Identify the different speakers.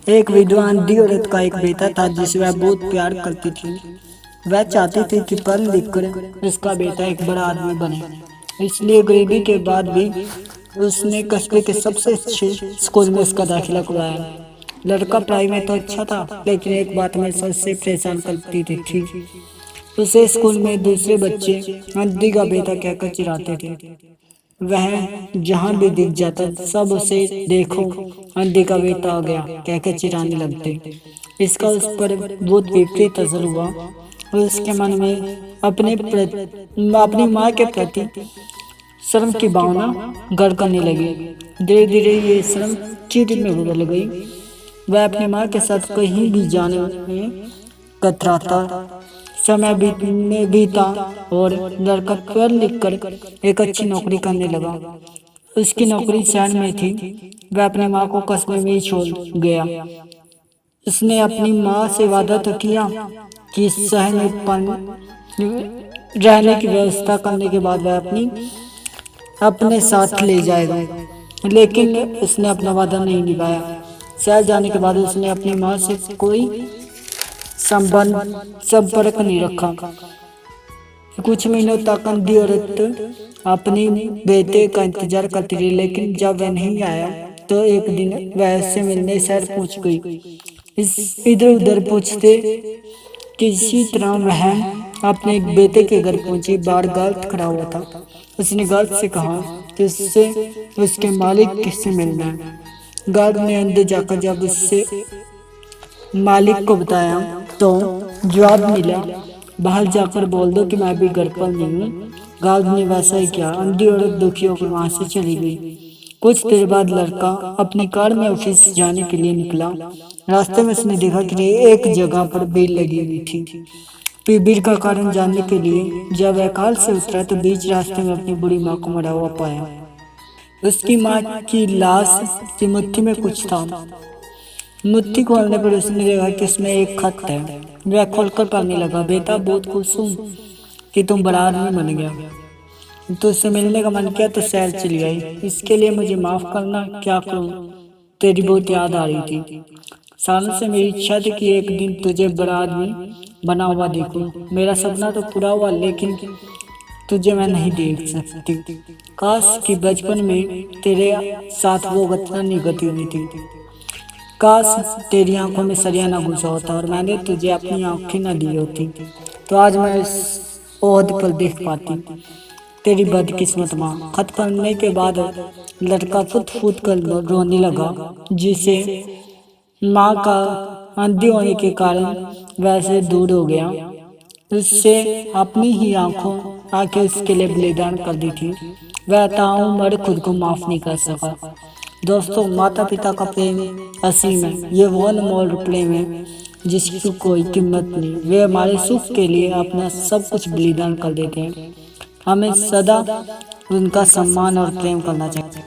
Speaker 1: एक विधवा अंधी औरत का एक बेटा था जिसे वह बहुत प्यार करती थी। वह चाहती थी कि पढ़ लिख कर उसका बेटा एक बड़ा आदमी बने। इसलिए गरीबी के बाद भी उसने कस्बे के सबसे अच्छे स्कूल में उसका दाखिला करवाया। लड़का पढ़ाई में तो अच्छा था, लेकिन एक बात में सबसे परेशान करती थी। उसे स्कूल में दूसरे बच्चे अंधी का बेटा कहकर चिढ़ाते थे। वह जहाँ भी दिख जाता सब उसे देखो अंधी का बेटा आ गया कहकर चिढ़ाने लगते। इसका उस पर बहुत विपरीत असर हुआ और उसके मन में अपनी माँ के प्रति शर्म की भावना घर करने लगी। धीरे धीरे ये शर्म चिढ़ में बदल गई। वह अपनी माँ के साथ कहीं भी जाने में कतराता। समय बीता और लड़का पढ़ लिख कर एक अच्छी नौकरी करने लगा। उसकी नौकरी शहर में थी। वह अपनी माँ को कस्बे में ही छोड़ गया। उसने अपनी माँ से वादा तो किया कि शहर में रहने की व्यवस्था करने के बाद वह अपने साथ ले जाएगा, लेकिन उसने अपना वादा नहीं निभाया। शहर जाने के बाद उसने अपनी माँ से कोई संपर्क नहीं रखा। कुछ महीनों तक अंधी औरत अपनी बेटे का इंतजार करती रही, लेकिन जब वह नहीं आया तो एक दिन वह उससे मिलने शहर पहुंच गई। इधर उधर पूछते किसी तरह वह अपने एक बेटे के घर पहुंची। बाहर गार्ड खड़ा हुआ था। उसने गार्ड से कहा कि उससे उसके मालिक किससे मिलना है। गार्ड ने अंदर जाकर जब उससे मालिक को बताया तो जवाब मिला, बाहर जाकर बोल दो कि मैं भी घर पर नहीं हूँ। गार्ड ने वैसा ही किया। अंधी औरत दुखी होकर वहां से चली गई। कुछ देर बाद लड़का अपनी कार में ऑफिस जाने के लिए निकला। रास्ते में उसने देखा कि एक जगह पर भीड़ लगी हुई थी। भीड़ का कारण जानने के लिए जब वह कार से उतरा तो बीच रास्ते में अपनी बूढ़ी माँ को मरा हुआ पाया। उसकी माँ की लाश की मुट्ठी में कुछ था। मुट्ठी खोलने पर उसने देखा कि उसमें एक खत है। वह खोलकर पढ़ने लगा, बेटा बहुत खुश हूँ कि तुम बड़ा आदमी बन गया। तो उससे मिलने का मन किया तो शहर चली आई। इसके लिए मुझे माफ करना, क्या करूँ, तेरी बहुत याद आ रही थी। सालों से मेरी इच्छा थी कि एक दिन तुझे बड़ा आदमी बना हुआ देखूं। मेरा सपना तो पूरा हुआ, लेकिन तुझे मैं नहीं देख सकती। काश कि बचपन में तेरे साथ वो घटना नहीं घटी हुई थी। काश तेरी आंखों में सरिया ना घुसा होता और मैंने तुझे अपनी आंखें ना दी होती, तो आज मैं इस ओहद पर देख पाती। तेरी बदकिस्मत माँ। खत पढ़ने के बाद लड़का फुट फुट कर रोने लगा, जिसे माँ का अंधी होने के कारण वैसे दूर हो गया। उससे अपनी ही आंखें उसके लिए बलिदान कर दी थी। वह ताउम्र खुद को माफ नहीं कर सका। दोस्तों, माता पिता का प्रेम असीम है। ये वो अनमोल प्रेम है जिसकी कोई कीमत नहीं। वे हमारे सुख के लिए अपना सब कुछ बलिदान कर देते हैं। हमें सदा उनका सम्मान और प्रेम करना चाहिए।